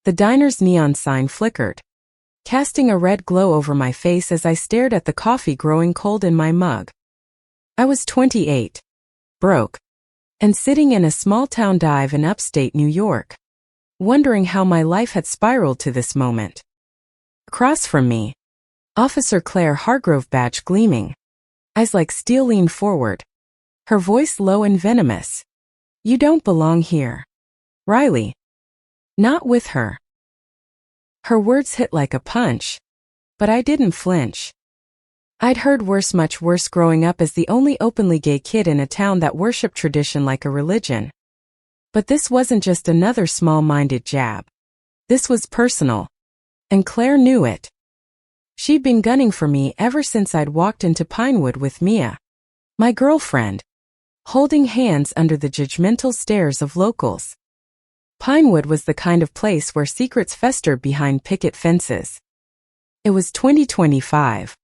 The diner's neon sign flickered, casting a red glow over my face as I stared at the coffee growing cold in my mug. I was 28, broke, and sitting in a small-town dive in upstate New York, wondering how my life had spiraled to this moment. Across from me, Officer Claire Hargrove, badge gleaming, eyes like steel, leaned forward, her voice low and venomous. "You don't belong here, Riley." "Not with her." Her words hit like a punch, but I didn't flinch. I'd heard worse, much worse, growing up as the only openly gay kid in a town that worshipped tradition like a religion. But this wasn't just another small-minded jab. This was personal, and Claire knew it. She'd been gunning for me ever since I'd walked into Pinewood with Mia, my girlfriend, holding hands under the judgmental stares of locals. Pinewood was the kind of place where secrets festered behind picket fences. It was 2025.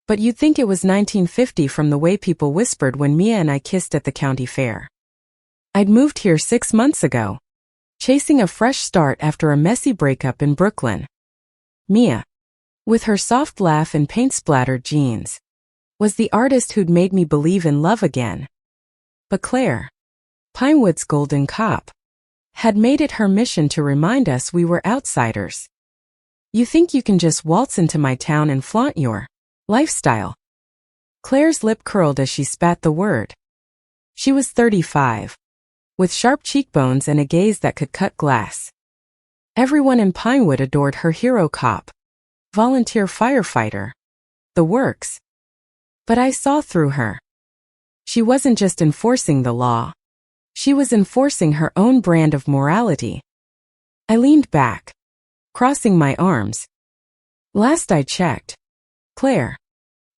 But you'd think it was 1950 from the way people whispered when Mia and I kissed at the county fair. I'd moved here 6 months ago, chasing a fresh start after a messy breakup in Brooklyn. Mia, with her soft laugh and paint-splattered jeans, was the artist who'd made me believe in love again. But Claire, Pinewood's golden cop, had made it her mission to remind us we were outsiders. "You think you can just waltz into my town and flaunt your lifestyle?" Claire's lip curled as she spat the word. She was 35, with sharp cheekbones and a gaze that could cut glass. Everyone in Pinewood adored her hero cop, volunteer firefighter, the works. But I saw through her. She wasn't just enforcing the law. She was enforcing her own brand of morality. I leaned back, crossing my arms. "Last I checked, Claire,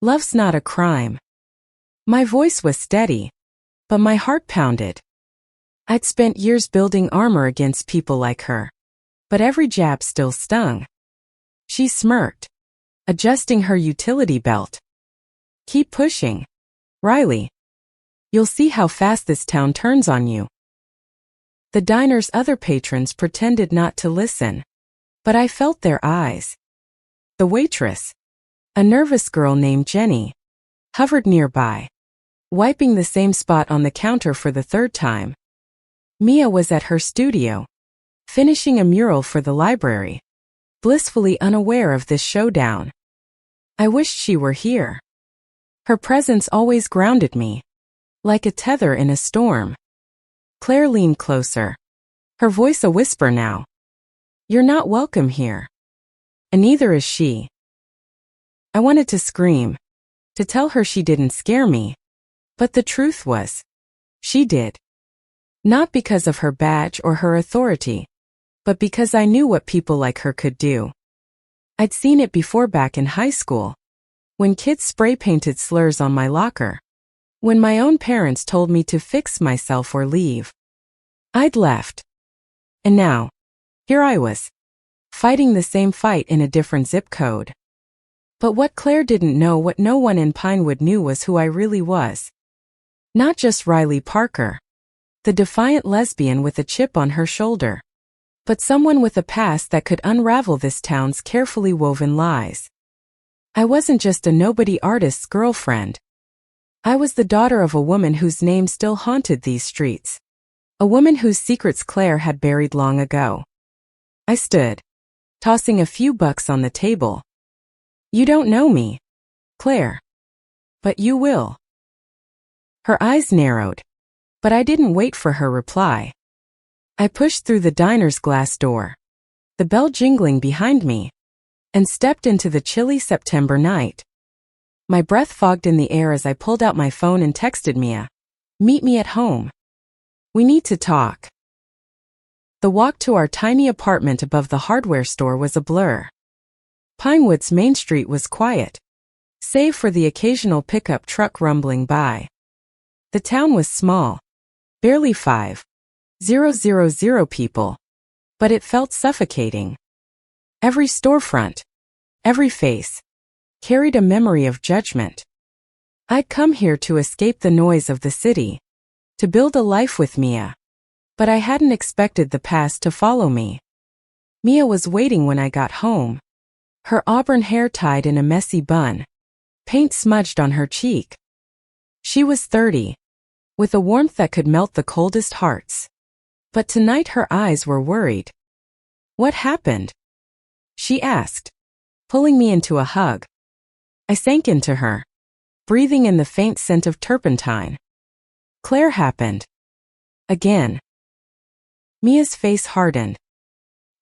love's not a crime." My voice was steady, but my heart pounded. I'd spent years building armor against people like her, but every jab still stung. She smirked, adjusting her utility belt. "Keep pushing, Riley. You'll see how fast this town turns on you." The diner's other patrons pretended not to listen, but I felt their eyes. The waitress, a nervous girl named Jenny, hovered nearby, wiping the same spot on the counter for the third time. Mia was at her studio, finishing a mural for the library, blissfully unaware of this showdown. I wished she were here. Her presence always grounded me, like a tether in a storm. Claire leaned closer, her voice a whisper now. "You're not welcome here. And neither is she." I wanted to scream, to tell her she didn't scare me. But the truth was, she did. Not because of her badge or her authority, but because I knew what people like her could do. I'd seen it before back in high school, when kids spray-painted slurs on my locker. When my own parents told me to fix myself or leave. I'd left. And now, here I was, fighting the same fight in a different zip code. But what Claire didn't know, what no one in Pinewood knew, was who I really was. Not just Riley Parker, the defiant lesbian with a chip on her shoulder, but someone with a past that could unravel this town's carefully woven lies. I wasn't just a nobody artist's girlfriend. I was the daughter of a woman whose name still haunted these streets. A woman whose secrets Claire had buried long ago. I stood, tossing a few bucks on the table. "You don't know me, Claire. But you will." Her eyes narrowed, but I didn't wait for her reply. I pushed through the diner's glass door, the bell jingling behind me, and stepped into the chilly September night. My breath fogged in the air as I pulled out my phone and texted Mia, "Meet me at home. We need to talk." The walk to our tiny apartment above the hardware store was a blur. Pinewood's main street was quiet, save for the occasional pickup truck rumbling by. The town was small, barely 5,000 people, but it felt suffocating. Every storefront, every face, carried a memory of judgment. I'd come here to escape the noise of the city, to build a life with Mia, but I hadn't expected the past to follow me. Mia was waiting when I got home. Her auburn hair tied in a messy bun. Paint smudged on her cheek. She was 30, with a warmth that could melt the coldest hearts. But tonight her eyes were worried. "What happened?" she asked, pulling me into a hug. I sank into her, breathing in the faint scent of turpentine. "Claire happened. Again." Mia's face hardened.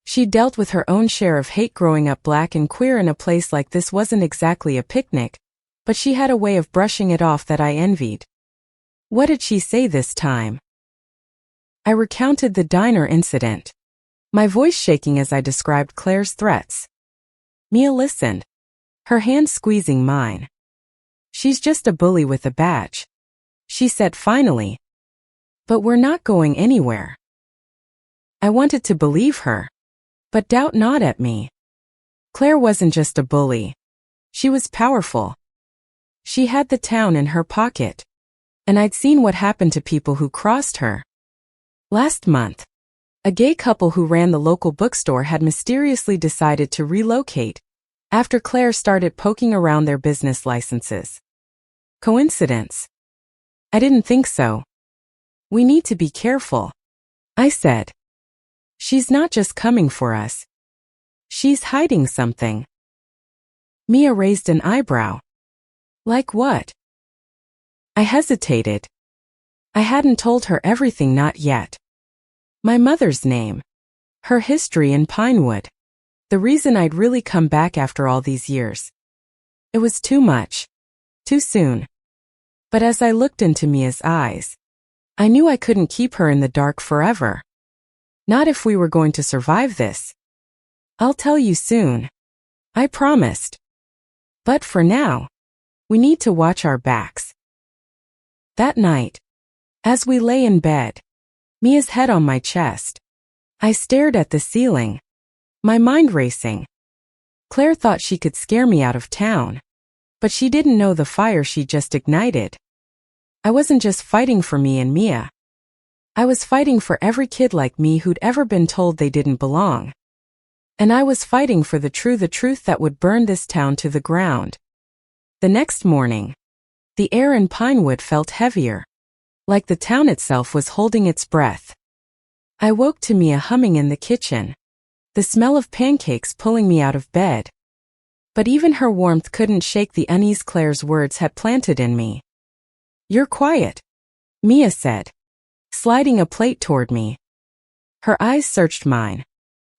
She dealt with her own share of hate growing up Black and queer in a place like this wasn't exactly a picnic, but she had a way of brushing it off that I envied. "What did she say this time?" I recounted the diner incident, my voice shaking as I described Claire's threats. Mia listened, her hand squeezing mine. "She's just a bully with a badge," she said finally. "But we're not going anywhere." I wanted to believe her, but doubt gnawed at me. Claire wasn't just a bully. She was powerful. She had the town in her pocket, and I'd seen what happened to people who crossed her. Last month, a gay couple who ran the local bookstore had mysteriously decided to relocate after Claire started poking around their business licenses. Coincidence? I didn't think so. "We need to be careful," I said. "She's not just coming for us. She's hiding something." Mia raised an eyebrow. "Like what?" I hesitated. I hadn't told her everything, not yet. My mother's name, her history in Pinewood, the reason I'd really come back after all these years. It was too much, too soon. But as I looked into Mia's eyes, I knew I couldn't keep her in the dark forever. Not if we were going to survive this. "I'll tell you soon," I promised. "But for now, we need to watch our backs." That night, as we lay in bed, Mia's head on my chest, I stared at the ceiling, my mind racing. Claire thought she could scare me out of town, but she didn't know the fire she just ignited. I wasn't just fighting for me and Mia. I was fighting for every kid like me who'd ever been told they didn't belong. And I was fighting for the truth that would burn this town to the ground. The next morning, the air in Pinewood felt heavier, like the town itself was holding its breath. I woke to Mia humming in the kitchen, the smell of pancakes pulling me out of bed. But even her warmth couldn't shake the unease Claire's words had planted in me. "You're quiet," Mia said, sliding a plate toward me. Her eyes searched mine,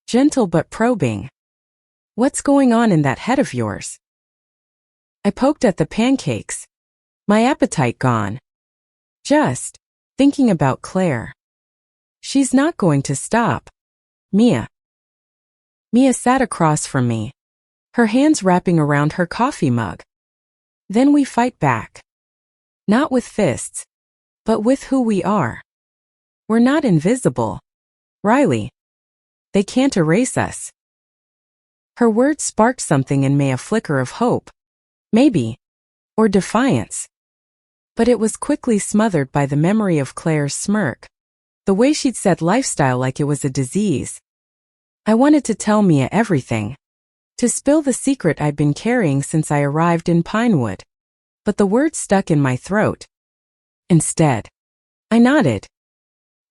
gentle but probing. "What's going on in that head of yours?" I poked at the pancakes, my appetite gone. "Just thinking about Claire. She's not going to stop." Mia sat across from me, her hands wrapping around her coffee mug. "Then we fight back. Not with fists, but with who we are. We're not invisible, Riley. They can't erase us." Her words sparked something in me, a flicker of hope, maybe, or defiance. But it was quickly smothered by the memory of Claire's smirk, the way she'd said lifestyle like it was a disease. I wanted to tell Mia everything, to spill the secret I'd been carrying since I arrived in Pinewood. But the words stuck in my throat. Instead, I nodded.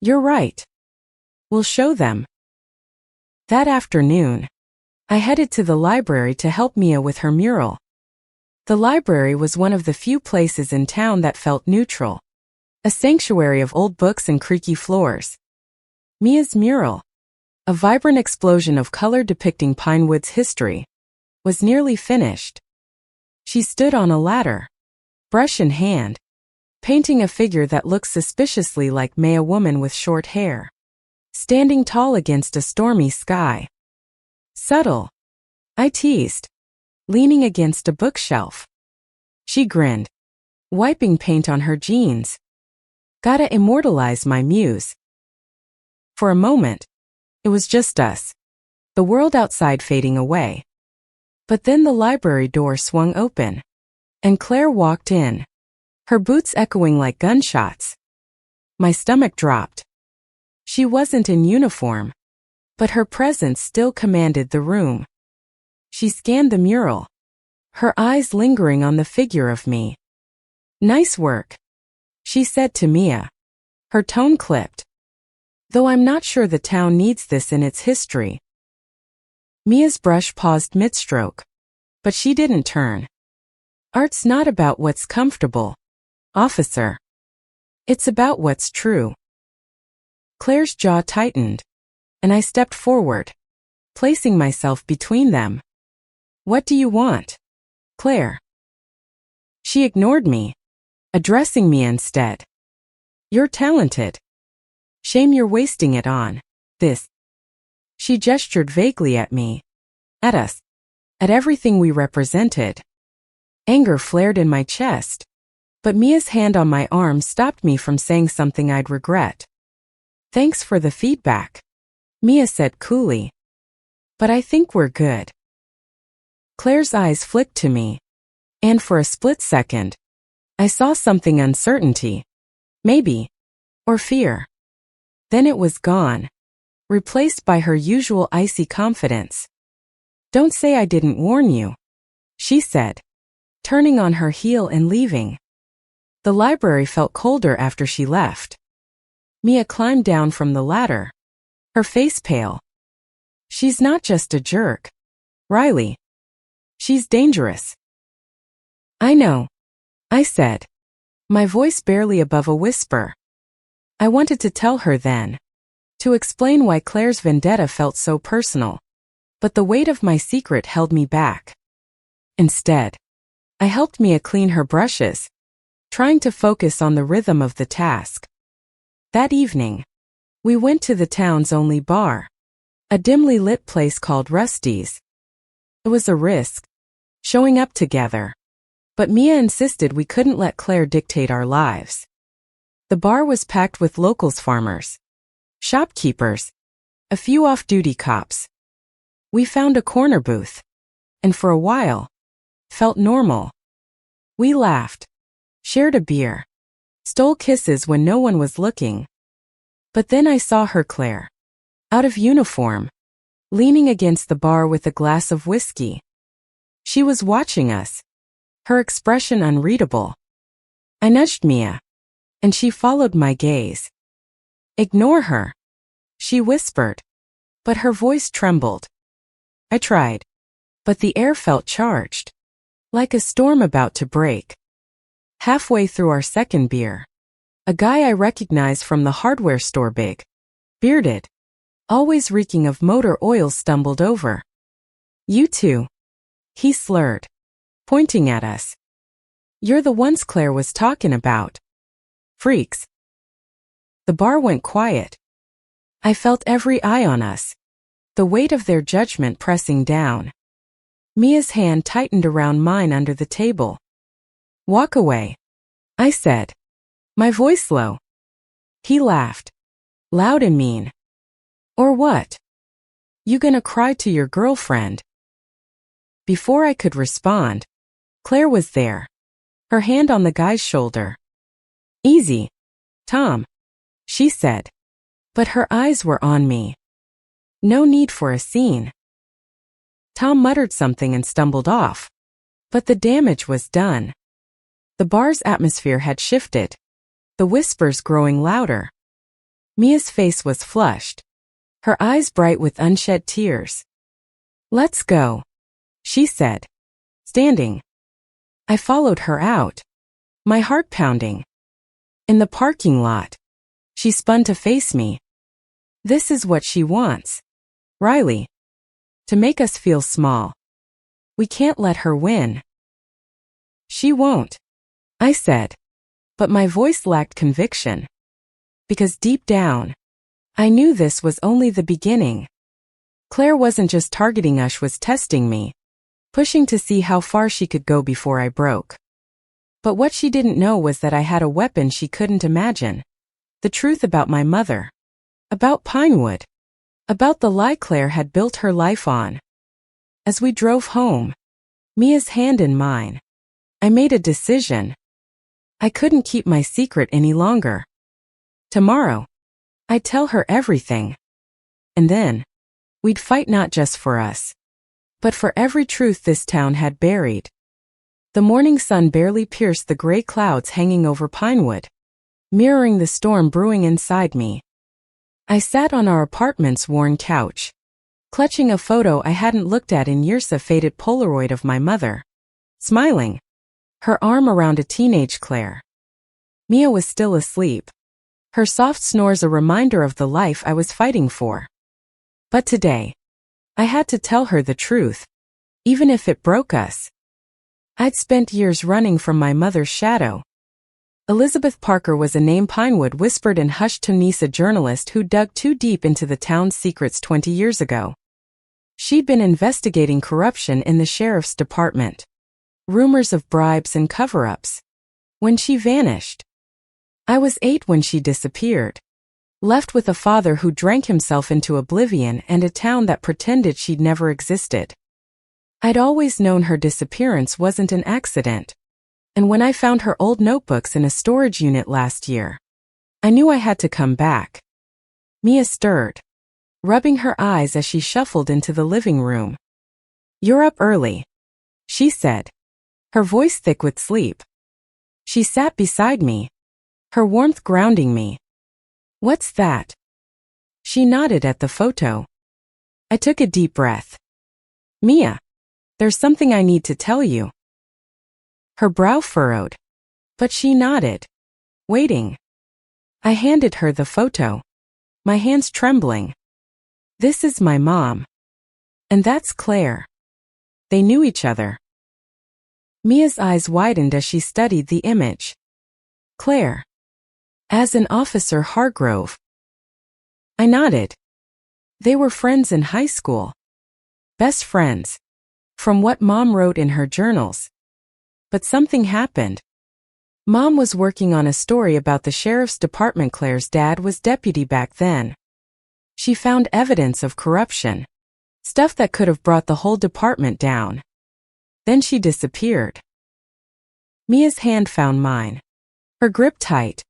"You're right. We'll show them." That afternoon, I headed to the library to help Mia with her mural. The library was one of the few places in town that felt neutral, a sanctuary of old books and creaky floors. Mia's mural, a vibrant explosion of color depicting Pinewood's history, was nearly finished. She stood on a ladder, brush in hand, painting a figure that looked suspiciously like a woman with short hair, standing tall against a stormy sky. "Subtle," I teased, leaning against a bookshelf. She grinned, wiping paint on her jeans. "Gotta immortalize my muse." For a moment, it was just us, the world outside fading away. But then the library door swung open, and Claire walked in, her boots echoing like gunshots. My stomach dropped. She wasn't in uniform, but her presence still commanded the room. She scanned the mural, her eyes lingering on the figure of me. "Nice work," she said to Mia, her tone clipped. "Though I'm not sure the town needs this in its history." Mia's brush paused mid-stroke, but she didn't turn. "Art's not about what's comfortable, officer. It's about what's true." Claire's jaw tightened, and I stepped forward, placing myself between them. "What do you want, Claire?" She ignored me, addressing me instead. "You're talented. Shame you're wasting it on this." She gestured vaguely at me, at us, at everything we represented. Anger flared in my chest, but Mia's hand on my arm stopped me from saying something I'd regret. "Thanks for the feedback," Mia said coolly. "But I think we're good." Claire's eyes flicked to me, and for a split second, I saw something: uncertainty, maybe, or fear. Then it was gone, replaced by her usual icy confidence. "Don't say I didn't warn you," she said, turning on her heel and leaving. The library felt colder after she left. Mia climbed down from the ladder, her face pale. "She's not just a jerk, Riley. She's dangerous." "I know," I said, my voice barely above a whisper. I wanted to tell her then, to explain why Claire's vendetta felt so personal, but the weight of my secret held me back. Instead, I helped Mia clean her brushes, trying to focus on the rhythm of the task. That evening, we went to the town's only bar, a dimly lit place called Rusty's. It was a risk, showing up together, but Mia insisted we couldn't let Claire dictate our lives. The bar was packed with locals, farmers, shopkeepers, a few off-duty cops. We found a corner booth, and for a while, felt normal. We laughed, shared a beer, stole kisses when no one was looking. But then I saw her, Claire, out of uniform, leaning against the bar with a glass of whiskey. She was watching us, her expression unreadable. I nudged Mia, and she followed my gaze. "Ignore her," she whispered, but her voice trembled. I tried, but the air felt charged, like a storm about to break. Halfway through our second beer, a guy I recognized from the hardware store, big, bearded, always reeking of motor oil, stumbled over. "You two," he slurred, pointing at us. "You're the ones Claire was talking about. Freaks." The bar went quiet. I felt every eye on us, the weight of their judgment pressing down. Mia's hand tightened around mine under the table. "Walk away," I said, my voice low. He laughed, loud and mean. "Or what? You gonna cry to your girlfriend?" Before I could respond, Claire was there, her hand on the guy's shoulder. "Easy, Tom," she said, but her eyes were on me. No need for a scene. Tom muttered something and stumbled off, but the damage was done. The bar's atmosphere had shifted, the whispers growing louder. Mia's face was flushed, her eyes bright with unshed tears. "Let's go," she said, standing. I followed her out, my heart pounding. In the parking lot, she spun to face me. "This is what she wants, Riley. To make us feel small. We can't let her win." "She won't," I said, but my voice lacked conviction. Because deep down, I knew this was only the beginning. Claire wasn't just targeting us, she was testing me, pushing to see how far she could go before I broke. But what she didn't know was that I had a weapon she couldn't imagine. The truth about my mother. About Pinewood. About the lie Claire had built her life on. As we drove home, Mia's hand in mine, I made a decision. I couldn't keep my secret any longer. Tomorrow, I'd tell her everything. And then, We'd fight not just for us, but for every truth this town had buried. The morning sun barely pierced the gray clouds hanging over Pinewood, mirroring the storm brewing inside me. I sat on our apartment's worn couch, clutching a photo I hadn't looked at in years, a faded Polaroid of my mother, smiling, her arm around a teenage Claire. Mia was still asleep, her soft snores a reminder of the life I was fighting for. But today, I had to tell her the truth, even if it broke us. I'd spent years running from my mother's shadow. Elizabeth Parker was a name Pinewood whispered in hushed tones, a journalist who dug too deep into the town's secrets 20 years ago. She'd been investigating corruption in the sheriff's department, rumors of bribes and cover-ups, when she vanished. I was 8 when she disappeared, left with a father who drank himself into oblivion and a town that pretended she'd never existed. I'd always known her disappearance wasn't an accident, and when I found her old notebooks in a storage unit last year, I knew I had to come back. Mia stirred, rubbing her eyes as she shuffled into the living room. "You're up early," she said, her voice thick with sleep. She sat beside me, her warmth grounding me. "What's that?" She nodded at the photo. I took a deep breath. "Mia, there's something I need to tell you." Her brow furrowed, but she nodded, waiting. I handed her the photo, my hands trembling. "This is my mom. And that's Claire." They knew each other. Mia's eyes widened as she studied the image. "Claire. As an Officer Hargrove." I nodded. They were friends in high school. Best friends, from what Mom wrote in her journals. But something happened. Mom was working on a story about the sheriff's department. Claire's dad was deputy back then. She found evidence of corruption, stuff that could have brought the whole department down. Then she disappeared. Mia's hand found mine, her grip tight.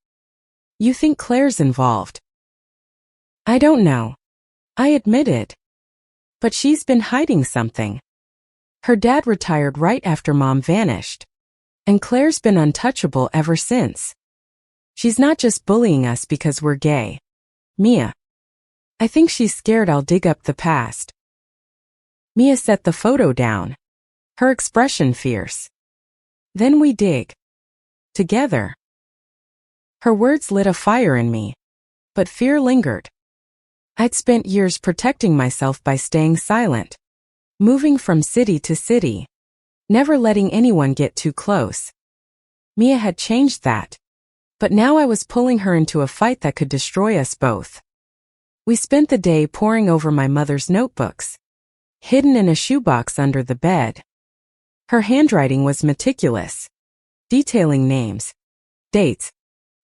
"You think Claire's involved?" "I don't know," I admitted. "But she's been hiding something. Her dad retired right after Mom vanished, and Claire's been untouchable ever since. She's not just bullying us because we're gay, Mia. I think she's scared I'll dig up the past." Mia set the photo down, her expression fierce. "Then we dig. Together." Her words lit a fire in me, but fear lingered. I'd spent years protecting myself by staying silent, moving from city to city, never letting anyone get too close. Mia had changed that, but now I was pulling her into a fight that could destroy us both. We spent the day poring over my mother's notebooks, hidden in a shoebox under the bed. Her handwriting was meticulous, detailing names, dates,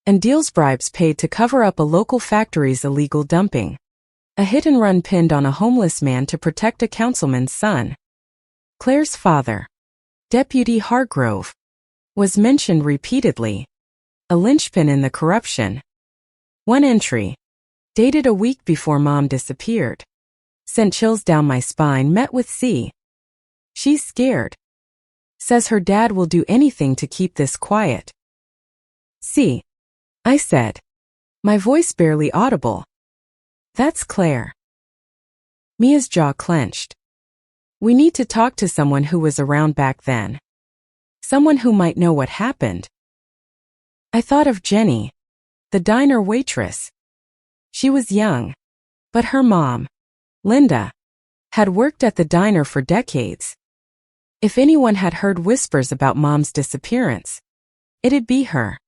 and deals, bribes paid to cover up a local factory's illegal dumping, a hit-and-run pinned on a homeless man to protect a councilman's son. Claire's father, Deputy Hargrove, was mentioned repeatedly, a linchpin in the corruption. One entry, dated a week before Mom disappeared, sent chills down my spine. "Met with C. She's scared. Says her dad will do anything to keep this quiet." "C," I said, my voice barely audible. "That's Claire." Mia's jaw clenched. "We need to talk to someone who was around back then. Someone who might know what happened." I thought of Jenny, the diner waitress. She was young, but her mom, Linda, had worked at the diner for decades. If anyone had heard whispers about Mom's disappearance, it'd be her.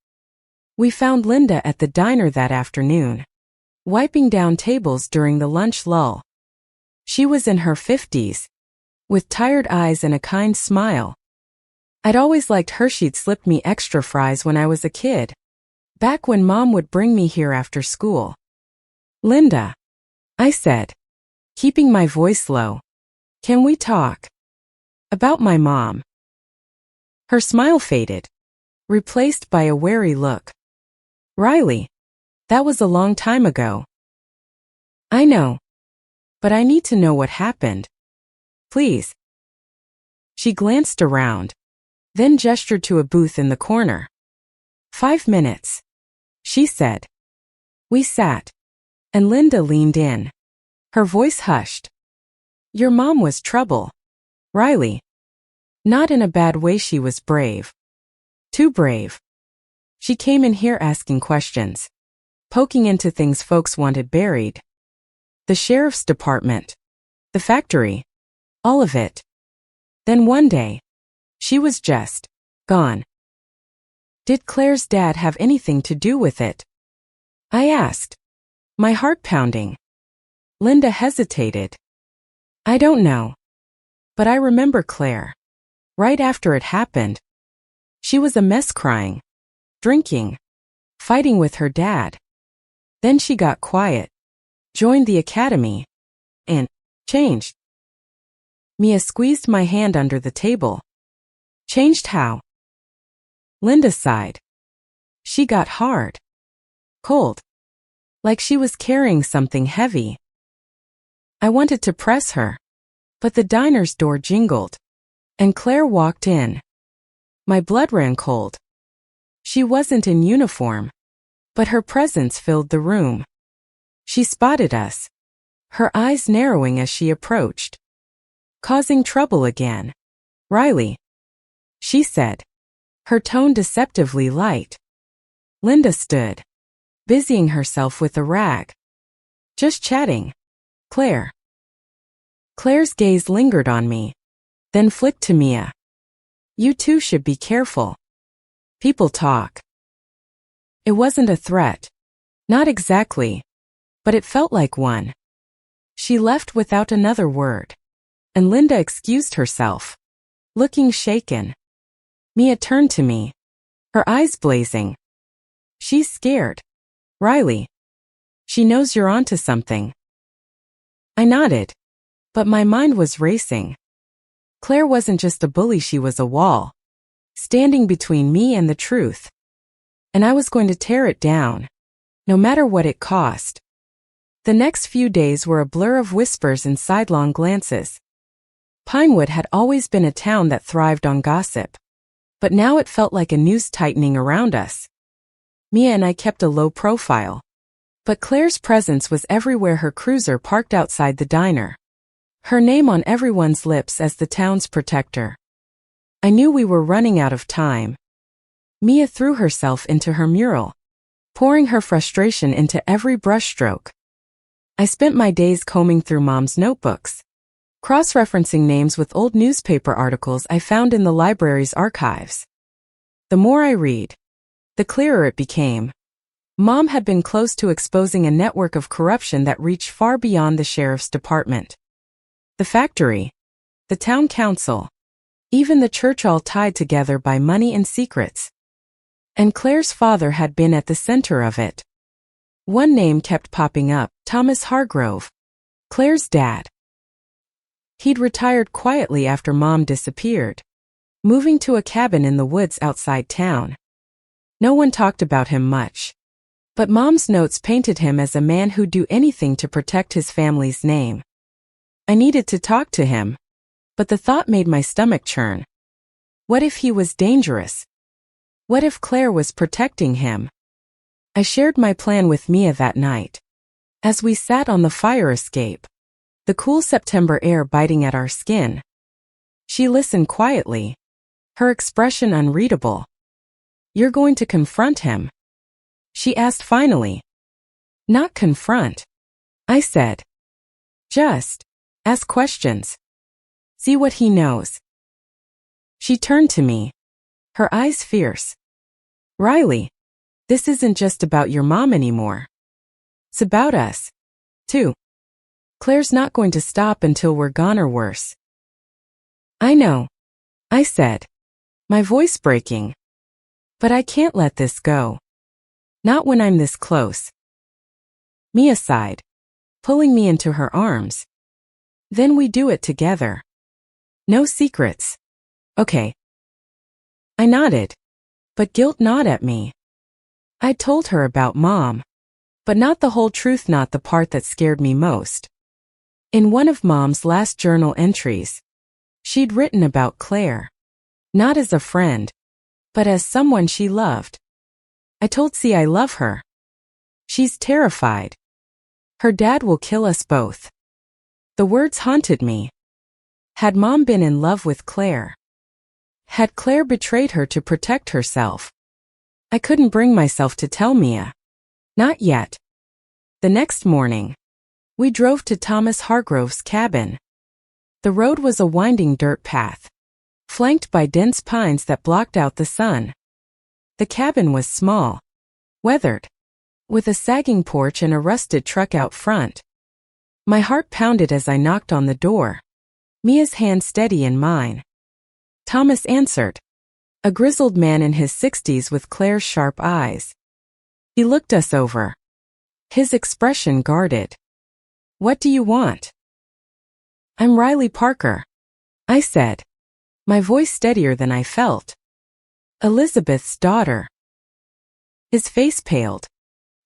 We found Linda at the diner that afternoon, wiping down tables during the lunch lull. She was in her 50s, with tired eyes and a kind smile. I'd always liked her. She'd slipped me extra fries when I was a kid, back when Mom would bring me here after school. "Linda," I said, keeping my voice low, "can we talk about my mom?" Her smile faded, replaced by a wary look. "Riley, that was a long time ago." "I know. But I need to know what happened. Please. She glanced around, then gestured to a booth in the corner. 5 minutes, she said. We sat, and Linda leaned in. Her voice hushed. Your mom was trouble, Riley. Not in a bad way, she was brave. Too brave. She came in here asking questions, poking into things folks wanted buried. The sheriff's department, the factory, all of it. Then one day, she was just gone. Did Claire's dad have anything to do with it? I asked, my heart pounding. Linda hesitated. I don't know. But I remember Claire. Right after it happened. She was a mess, crying, drinking, fighting with her dad. Then she got quiet, joined the academy, and changed. Mia squeezed my hand under the table. Changed how? Linda sighed. She got hard. Cold. Like she was carrying something heavy. I wanted to press her, but the diner's door jingled, and Claire walked in. My blood ran cold. She wasn't in uniform, but her presence filled the room. She spotted us, her eyes narrowing as she approached. Causing trouble again, Riley, she said, her tone deceptively light. Linda stood, busying herself with a rag. Just chatting, Claire. Claire's gaze lingered on me, then flicked to Mia. You two should be careful. People talk. It wasn't a threat. Not exactly. But it felt like one. She left without another word, and Linda excused herself, looking shaken. Mia turned to me, her eyes blazing. She's scared, Riley. She knows you're onto something. I nodded, but my mind was racing. Claire wasn't just a bully, she was a wall, standing between me and the truth. And I was going to tear it down, no matter what it cost. The next few days were a blur of whispers and sidelong glances. Pinewood had always been a town that thrived on gossip, but now it felt like a noose tightening around us. Mia and I kept a low profile, but Claire's presence was everywhere, her cruiser parked outside the diner, her name on everyone's lips as the town's protector. I knew we were running out of time. Mia threw herself into her mural, pouring her frustration into every brushstroke. I spent my days combing through Mom's notebooks, cross-referencing names with old newspaper articles I found in the library's archives. The more I read, the clearer it became. Mom had been close to exposing a network of corruption that reached far beyond the sheriff's department. The factory, the town council, even the church, all tied together by money and secrets. And Claire's father had been at the center of it. One name kept popping up, Thomas Hargrove, Claire's dad. He'd retired quietly after Mom disappeared, moving to a cabin in the woods outside town. No one talked about him much, but Mom's notes painted him as a man who'd do anything to protect his family's name. I needed to talk to him, but the thought made my stomach churn. What if he was dangerous? What if Claire was protecting him? I shared my plan with Mia that night. As we sat on the fire escape, the cool September air biting at our skin. She listened quietly, her expression unreadable. You're going to confront him? She asked finally. Not confront, I said. Just ask questions. See what he knows. She turned to me, her eyes fierce. Riley, this isn't just about your mom anymore. It's about us, too. Claire's not going to stop until we're gone or worse. I know, I said, my voice breaking. But I can't let this go. Not when I'm this close. Mia sighed, pulling me into her arms. Then we do it together. No secrets. Okay. I nodded, but guilt gnawed at me. I told her about Mom, but not the whole truth, not the part that scared me most. In one of Mom's last journal entries, she'd written about Claire. Not as a friend, but as someone she loved. I told C I love her. She's terrified. Her dad will kill us both. The words haunted me. Had Mom been in love with Claire? Had Claire betrayed her to protect herself? I couldn't bring myself to tell Mia. Not yet. The next morning, we drove to Thomas Hargrove's cabin. The road was a winding dirt path, flanked by dense pines that blocked out the sun. The cabin was small, weathered, with a sagging porch and a rusted truck out front. My heart pounded as I knocked on the door, Mia's hand steady in mine. Thomas answered, a grizzled man in his 60s with Claire's sharp eyes. He looked us over, his expression guarded. What do you want? I'm Riley Parker, I said, my voice steadier than I felt. Elizabeth's daughter. His face paled,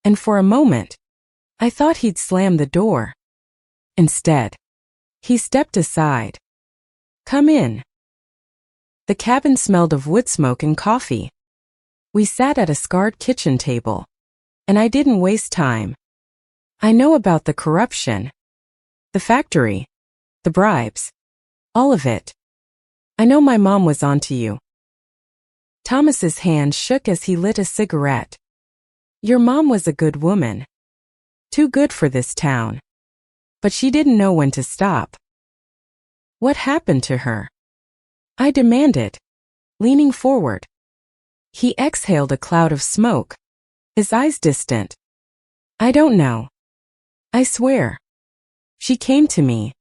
and for a moment, I thought he'd slam the door. Instead, he stepped aside. Come in. The cabin smelled of wood smoke and coffee. We sat at a scarred kitchen table, and I didn't waste time. I know about the corruption, the factory, the bribes, all of it. I know my mom was onto you. Thomas's hand shook as he lit a cigarette. Your mom was a good woman. Too good for this town. But she didn't know when to stop. What happened to her? I demanded, leaning forward. He exhaled a cloud of smoke, his eyes distant. I don't know. I swear. She came to me,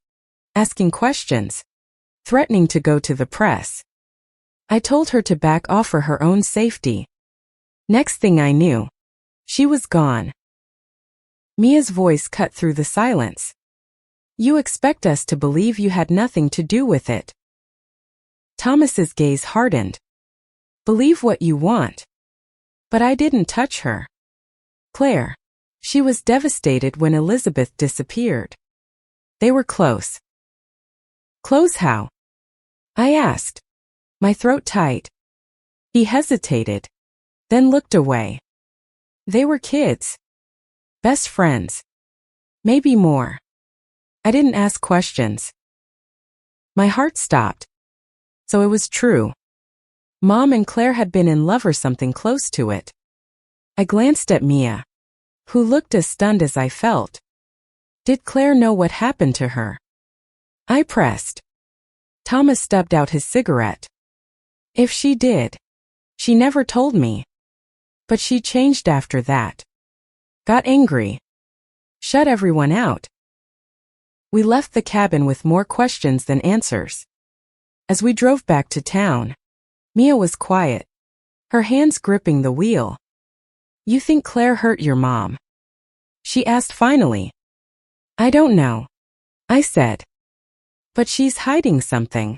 asking questions, threatening to go to the press. I told her to back off for her own safety. Next thing I knew, she was gone. Mia's voice cut through the silence. You expect us to believe you had nothing to do with it. Thomas's gaze hardened. Believe what you want. But I didn't touch her. Claire. She was devastated when Elizabeth disappeared. They were close. Close how? I asked, my throat tight. He hesitated, then looked away. They were kids. Best friends. Maybe more. I didn't ask questions. My heart stopped. So it was true. Mom and Claire had been in love or something close to it. I glanced at Mia, who looked as stunned as I felt. Did Claire know what happened to her? I pressed. Thomas stubbed out his cigarette. If she did, she never told me. But she changed after that. Got angry. Shut everyone out. We left the cabin with more questions than answers. As we drove back to town, Mia was quiet, her hands gripping the wheel. You think Claire hurt your mom? She asked finally. I don't know, I said. But she's hiding something.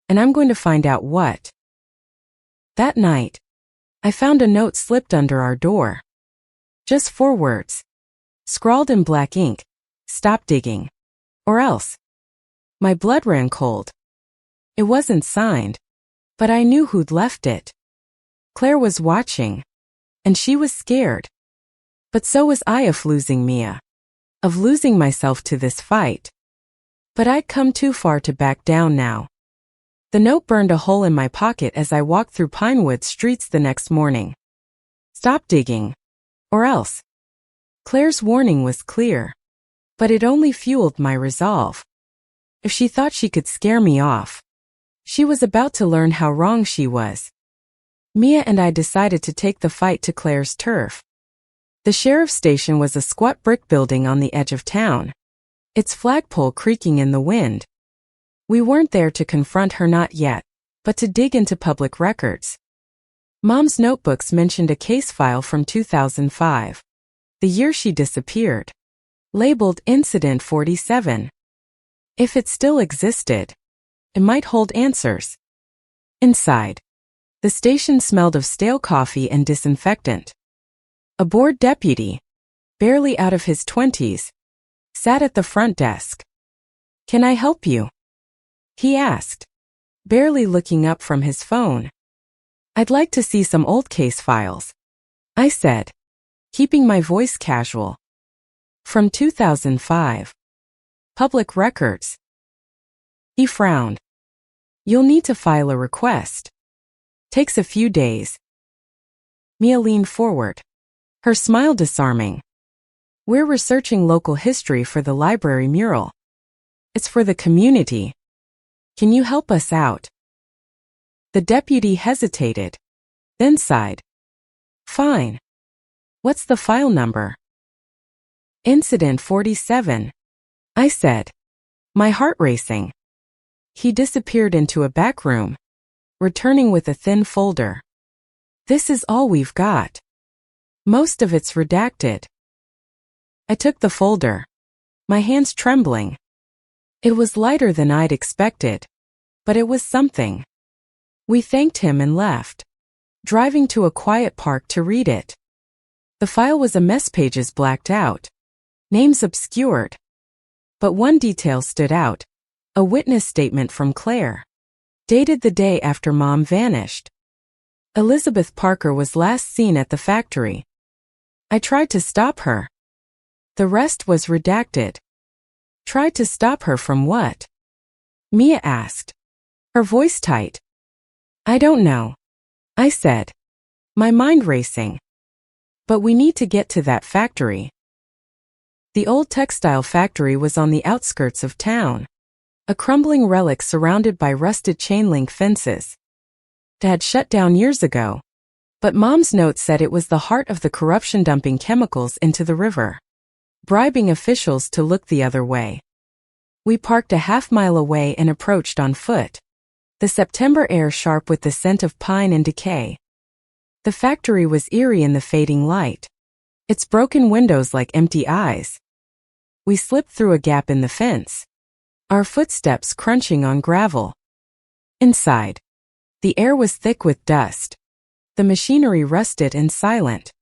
And I'm going to find out what. That night, I found a note slipped under our door. Just 4 words. Scrawled in black ink. Stop digging. Or else. My blood ran cold. It wasn't signed, but I knew who'd left it. Claire was watching, and she was scared. But so was I of losing Mia, of losing myself to this fight. But I'd come too far to back down now. The note burned a hole in my pocket as I walked through Pinewood streets the next morning. Stop digging. Or else. Claire's warning was clear. But it only fueled my resolve. If she thought she could scare me off, she was about to learn how wrong she was. Mia and I decided to take the fight to Claire's turf. The sheriff's station was a squat brick building on the edge of town, its flagpole creaking in the wind. We weren't there to confront her, not yet, but to dig into public records. Mom's notebooks mentioned a case file from 2005, the year she disappeared, labeled Incident 47. If it still existed, it might hold answers. Inside, the station smelled of stale coffee and disinfectant. A bored deputy, barely out of his 20s, sat at the front desk, Can I help you? He asked, barely looking up from his phone. I'd like to see some old case files, I said, keeping my voice casual. From 2005. Public records. He frowned. You'll need to file a request. Takes a few days. Mia leaned forward, her smile disarming. We're researching local history for the library mural. It's for the community. Can you help us out? The deputy hesitated, then sighed. Fine. What's the file number? Incident 47, I said, my heart racing. He disappeared into a back room, returning with a thin folder. This is all we've got. Most of it's redacted. I took the folder, my hands trembling. It was lighter than I'd expected, but it was something. We thanked him and left, driving to a quiet park to read it. The file was a mess, pages blacked out, names obscured. But one detail stood out, a witness statement from Claire, dated the day after Mom vanished. Elizabeth Parker was last seen at the factory. I tried to stop her. The rest was redacted. Tried to stop her from what? Mia asked, her voice tight. I don't know, I said, my mind racing. But we need to get to that factory. The old textile factory was on the outskirts of town, a crumbling relic surrounded by rusted chain-link fences. It had shut down years ago, but Mom's note said it was the heart of the corruption, dumping chemicals into the river, bribing officials to look the other way. We parked a half-mile away and approached on foot, the September air sharp with the scent of pine and decay. The factory was eerie in the fading light, its broken windows like empty eyes. We slipped through a gap in the fence, our footsteps crunching on gravel. Inside, the air was thick with dust, the machinery rusted and silent.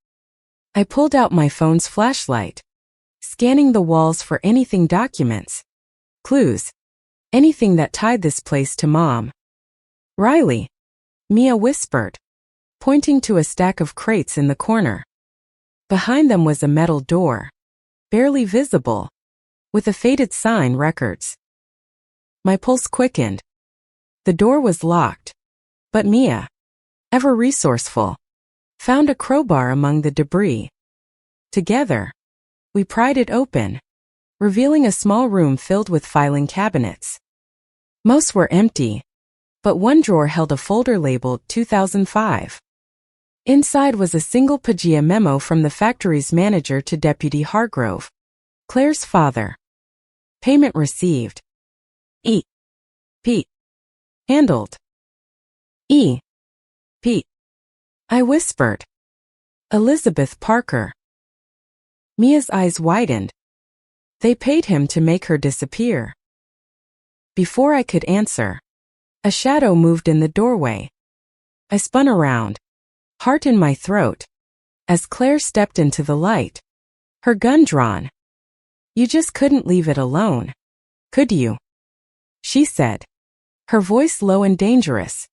I pulled out my phone's flashlight, scanning the walls for anything, documents, clues, anything that tied this place to Mom. Riley, Mia whispered, pointing to a stack of crates in the corner. Behind them was a metal door, barely visible, with a faded sign, records. My pulse quickened. The door was locked, but Mia, ever resourceful, found a crowbar among the debris. Together, we pried it open, revealing a small room filled with filing cabinets. Most were empty, but one drawer held a folder labeled 2005. Inside was a single Pagea memo from the factory's manager to Deputy Hargrove, Claire's father. Payment received. E. P. Handled. E. P. I whispered. Elizabeth Parker. Mia's eyes widened. They paid him to make her disappear. Before I could answer, a shadow moved in the doorway. I spun around, heart in my throat, as Claire stepped into the light, her gun drawn. You just couldn't leave it alone, could you? She said, her voice low and dangerous.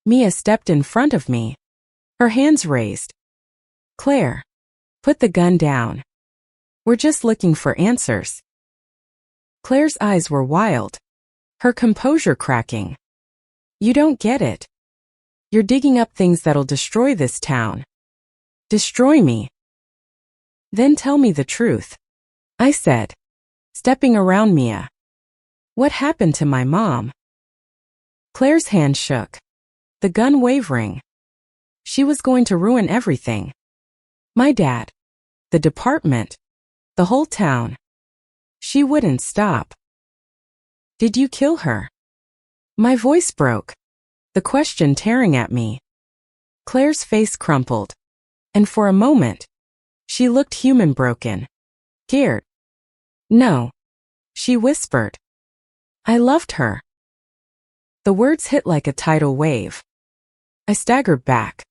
Mia stepped in front of me, her hands raised. Claire, put the gun down. We're just looking for answers. Claire's eyes were wild, her composure cracking. You don't get it. You're digging up things that'll destroy this town. Destroy me. Then tell me the truth, I said, stepping around Mia. What happened to my mom? Claire's hand shook, the gun wavering. She was going to ruin everything. My dad, the department, the whole town. She wouldn't stop. Did you kill her? My voice broke, the question tearing at me. Claire's face crumpled, and for a moment, she looked human, broken, scared. No, she whispered. I loved her. The words hit like a tidal wave. I staggered back,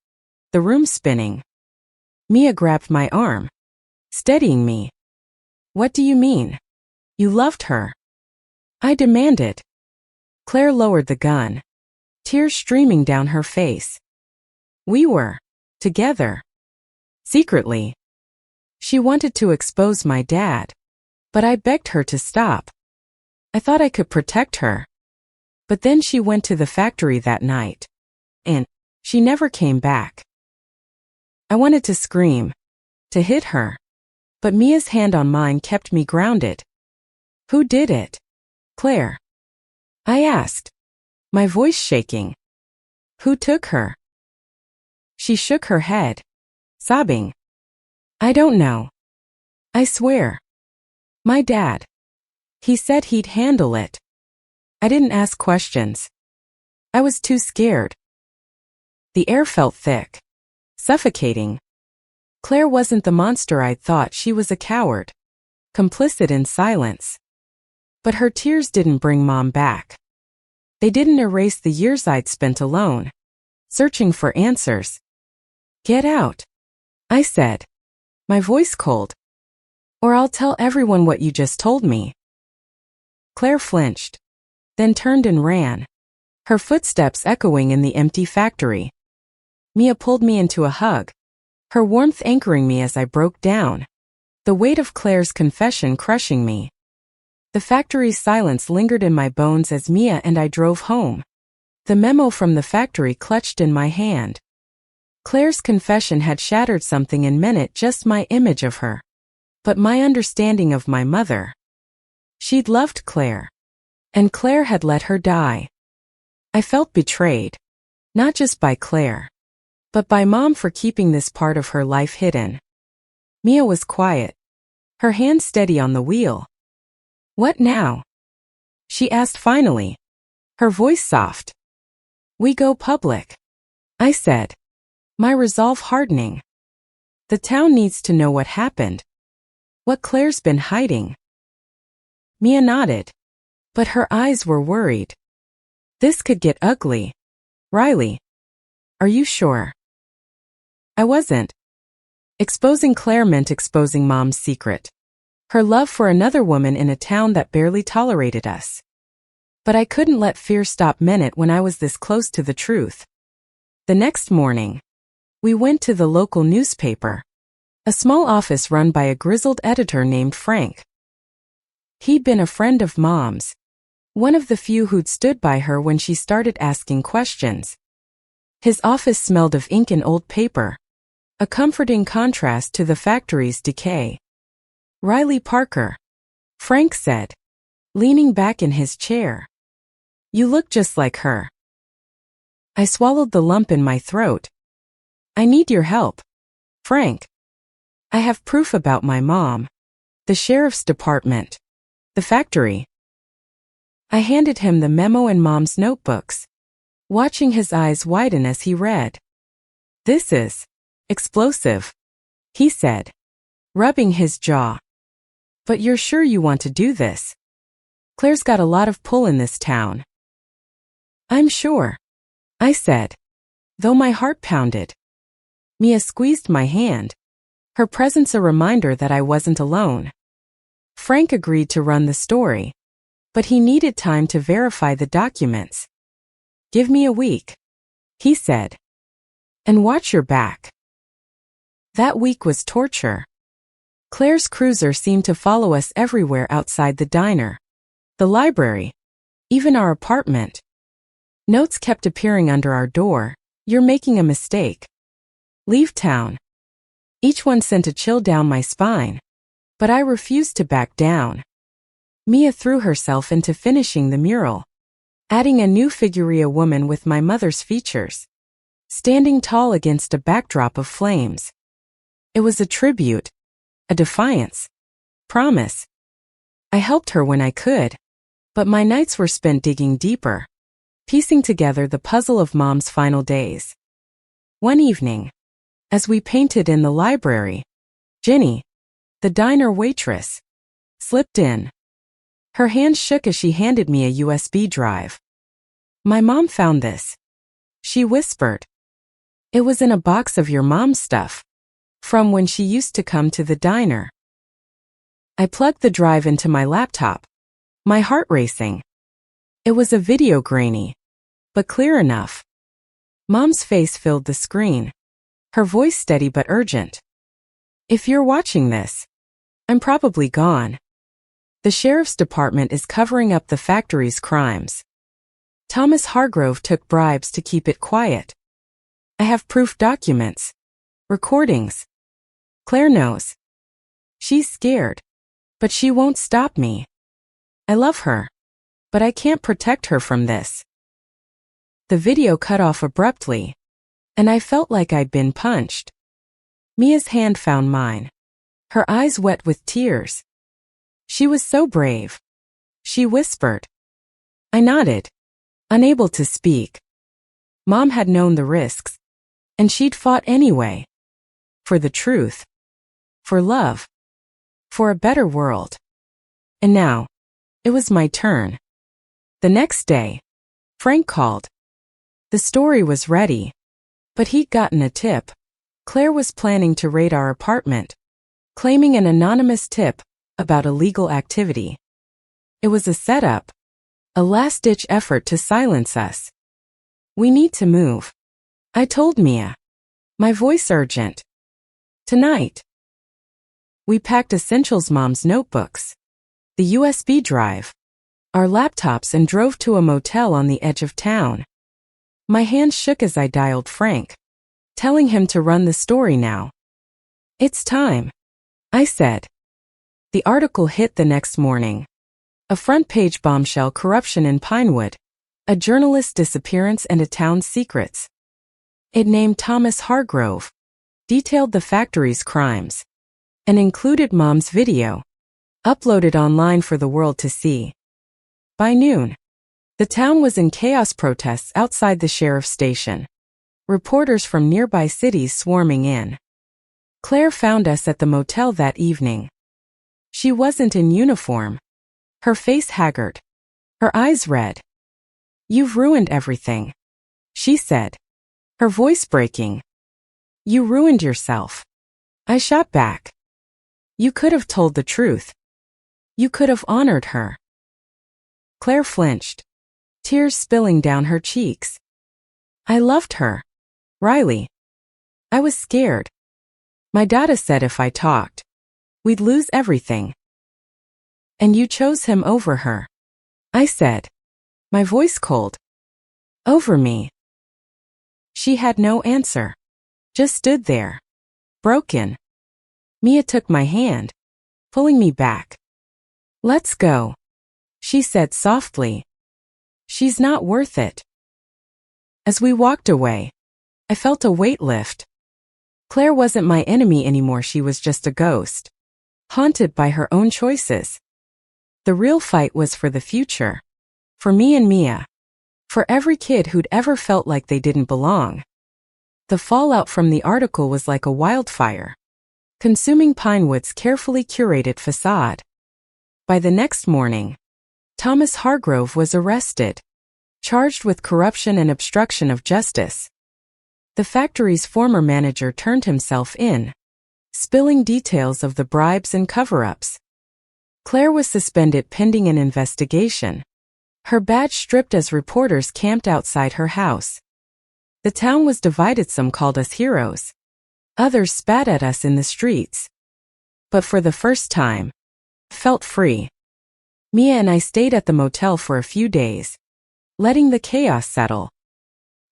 the room spinning. Mia grabbed my arm, steadying me. What do you mean? You loved her? I demanded. Claire lowered the gun, tears streaming down her face. We were together. Secretly. She wanted to expose my dad, but I begged her to stop. I thought I could protect her. But then she went to the factory that night, and she never came back. I wanted to scream, to hit her, but Mia's hand on mine kept me grounded. Who did it? Claire. I asked, my voice shaking. Who took her? She shook her head, sobbing. I don't know. I swear. My dad. He said he'd handle it. I didn't ask questions. I was too scared. The air felt thick, suffocating. Claire wasn't the monster I'd thought. She was a coward, complicit in silence. But her tears didn't bring Mom back. They didn't erase the years I'd spent alone, searching for answers. Get out, I said, my voice cold. Or I'll tell everyone what you just told me. Claire flinched, then turned and ran, her footsteps echoing in the empty factory. Mia pulled me into a hug, her warmth anchoring me as I broke down, the weight of Claire's confession crushing me. The factory's silence lingered in my bones as Mia and I drove home, the memo from the factory clutched in my hand. Claire's confession had shattered something and meant just my image of her. But my understanding of my mother. She'd loved Claire, and Claire had let her die. I felt betrayed, not just by Claire, but by Mom for keeping this part of her life hidden. Mia was quiet, her hand steady on the wheel. What now? She asked finally, her voice soft. We go public, I said, my resolve hardening. The town needs to know what happened, what Claire's been hiding. Mia nodded, but her eyes were worried. This could get ugly. Riley, are you sure? I wasn't. Exposing Claire meant exposing Mom's secret. Her love for another woman in a town that barely tolerated us. But I couldn't let fear stop Minute when I was this close to the truth. The next morning, we went to the local newspaper, a small office run by a grizzled editor named Frank. He'd been a friend of Mom's, one of the few who'd stood by her when she started asking questions. His office smelled of ink and old paper, a comforting contrast to the factory's decay. Riley Parker, Frank said, leaning back in his chair. You look just like her. I swallowed the lump in my throat. I need your help, Frank. I have proof about my mom, the sheriff's department, the factory. I handed him the memo and Mom's notebooks, watching his eyes widen as he read. This is explosive, he said, rubbing his jaw. But you're sure you want to do this? Claire's got a lot of pull in this town. I'm sure, I said, though my heart pounded. Mia squeezed my hand, her presence a reminder that I wasn't alone. Frank agreed to run the story, but he needed time to verify the documents. Give me a week, he said, and watch your back. That week was torture. Claire's cruiser seemed to follow us everywhere outside the diner, the library, even our apartment. Notes kept appearing under our door. You're making a mistake. Leave town. Each one sent a chill down my spine, but I refused to back down. Mia threw herself into finishing the mural, adding a new figure, a woman with my mother's features, standing tall against a backdrop of flames. It was a tribute, a defiance, promise. I helped her when I could, but my nights were spent digging deeper, piecing together the puzzle of Mom's final days. One evening, as we painted in the library, Jenny, the diner waitress, slipped in. Her hand shook as she handed me a USB drive. My mom found this, she whispered. It was in a box of your mom's stuff, from when she used to come to the diner. I plugged the drive into my laptop, my heart racing. It was a video grainy, but clear enough. Mom's face filled the screen, her voice steady but urgent. If you're watching this, I'm probably gone. The sheriff's department is covering up the factory's crimes. Thomas Hargrove took bribes to keep it quiet. I have proof documents, recordings. Claire knows. She's scared, but she won't stop me. I love her, but I can't protect her from this. The video cut off abruptly, and I felt like I'd been punched. Mia's hand found mine, her eyes wet with tears. She was so brave. She whispered. I nodded, unable to speak. Mom had known the risks, and she'd fought anyway. For the truth. For love. For a better world. And now, it was my turn. The next day, Frank called. The story was ready, but he'd gotten a tip. Claire was planning to raid our apartment, claiming an anonymous tip about illegal activity. It was a setup, a last-ditch effort to silence us. We need to move, I told Mia, my voice urgent. Tonight. We packed essentials, Mom's notebooks, the USB drive, our laptops, and drove to a motel on the edge of town. My hands shook as I dialed Frank, telling him to run the story now. It's time, I said. The article hit the next morning. A front-page bombshell: corruption in Pinewood, a journalist's disappearance and a town's secrets. It named Thomas Hargrove, detailed the factory's crimes, and included Mom's video, uploaded online for the world to see. By noon, the town was in chaos, protests outside the sheriff's station, reporters from nearby cities swarming in. Claire found us at the motel that evening. She wasn't in uniform, her face haggard, her eyes red. You've ruined everything, she said, her voice breaking. You ruined yourself. I shot back. You could have told the truth. You could have honored her. Claire flinched, tears spilling down her cheeks. I loved her, Riley. I was scared. My dada said if I talked, we'd lose everything. And you chose him over her, I said, my voice cold. Over me. She had no answer, just stood there, broken. Mia took my hand, pulling me back. Let's go, she said softly. She's not worth it. As we walked away, I felt a weight lift. Claire wasn't my enemy anymore. She was just a ghost, haunted by her own choices. The real fight was for the future. For me and Mia. For every kid who'd ever felt like they didn't belong. The fallout from the article was like a wildfire, consuming Pinewood's carefully curated facade. By the next morning, Thomas Hargrove was arrested, charged with corruption and obstruction of justice. The factory's former manager turned himself in, spilling details of the bribes and cover-ups. Claire was suspended pending an investigation, her badge stripped as reporters camped outside her house. The town was divided. Some called us heroes. Others spat at us in the streets. But for the first time, felt free. Mia and I stayed at the motel for a few days, letting the chaos settle.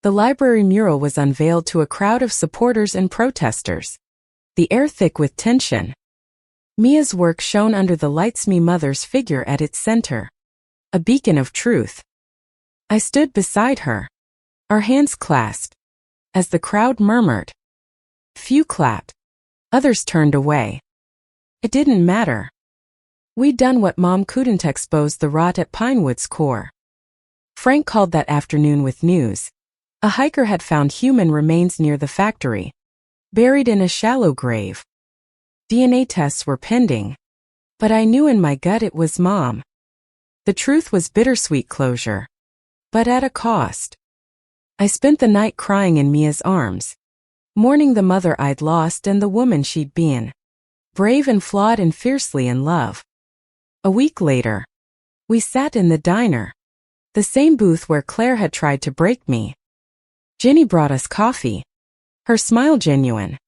The library mural was unveiled to a crowd of supporters and protesters, the air thick with tension. Mia's work shone under the lights, me mother's figure at its center, a beacon of truth. I stood beside her, our hands clasped, as the crowd murmured. Few clapped, others turned away. It didn't matter. We'd done what Mom couldn't: expose the rot at Pinewood's core. Frank called that afternoon with news. A hiker had found human remains near the factory, buried in a shallow grave. DNA tests were pending, but I knew in my gut it was Mom. The truth was bittersweet closure, but at a cost. I spent the night crying in Mia's arms, mourning the mother I'd lost and the woman she'd been, brave and flawed and fiercely in love. A week later, We sat in the diner, the same booth where Claire had tried to break me. Ginny brought us coffee, her smile genuine.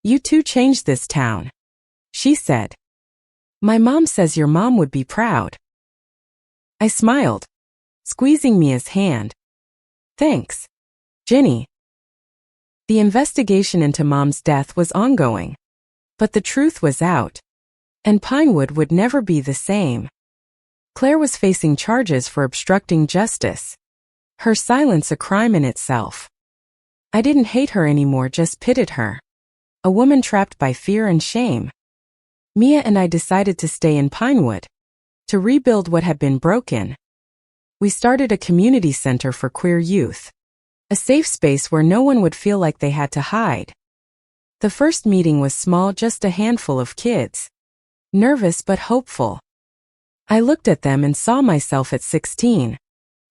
"You two changed this town," she said. "My mom says your mom would be proud." I smiled, squeezing Mia's hand. "Thanks, Ginny." The investigation into Mom's death was ongoing, but the truth was out, and Pinewood would never be the same. Claire was facing charges for obstructing justice, her silence a crime in itself. I didn't hate her anymore, just pitied her, a woman trapped by fear and shame. Mia and I decided to stay in Pinewood, to rebuild what had been broken. We started a community center for queer youth, a safe space where no one would feel like they had to hide. The first meeting was small, just a handful of kids, nervous but hopeful. I looked at them and saw myself at 16,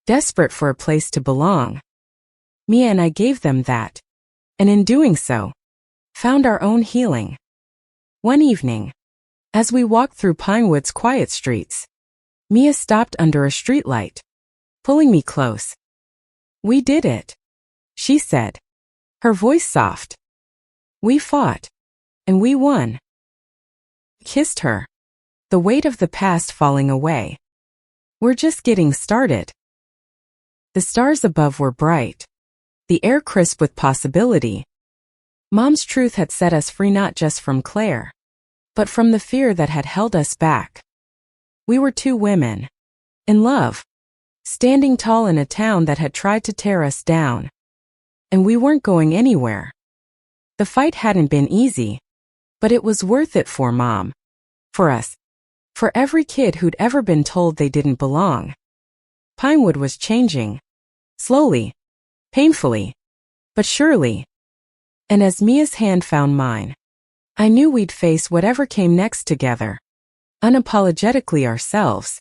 desperate for a place to belong. Mia and I gave them that, and in doing so, found our own healing. One evening, as we walked through Pinewood's quiet streets, Mia stopped under a streetlight, pulling me close. "We did it," she said, her voice soft. "We fought, and we won." Kissed her, the weight of the past falling away. "We're just getting started." The stars above were bright, the air crisp with possibility. Mom's truth had set us free, not just from Claire, but from the fear that had held us back. We were two women, in love, standing tall in a town that had tried to tear us down. And we weren't going anywhere. The fight hadn't been easy, but it was worth it for Mom, for us, for every kid who'd ever been told they didn't belong. Pinewood was changing, slowly, painfully, but surely. And as Mia's hand found mine, I knew we'd face whatever came next together, unapologetically ourselves.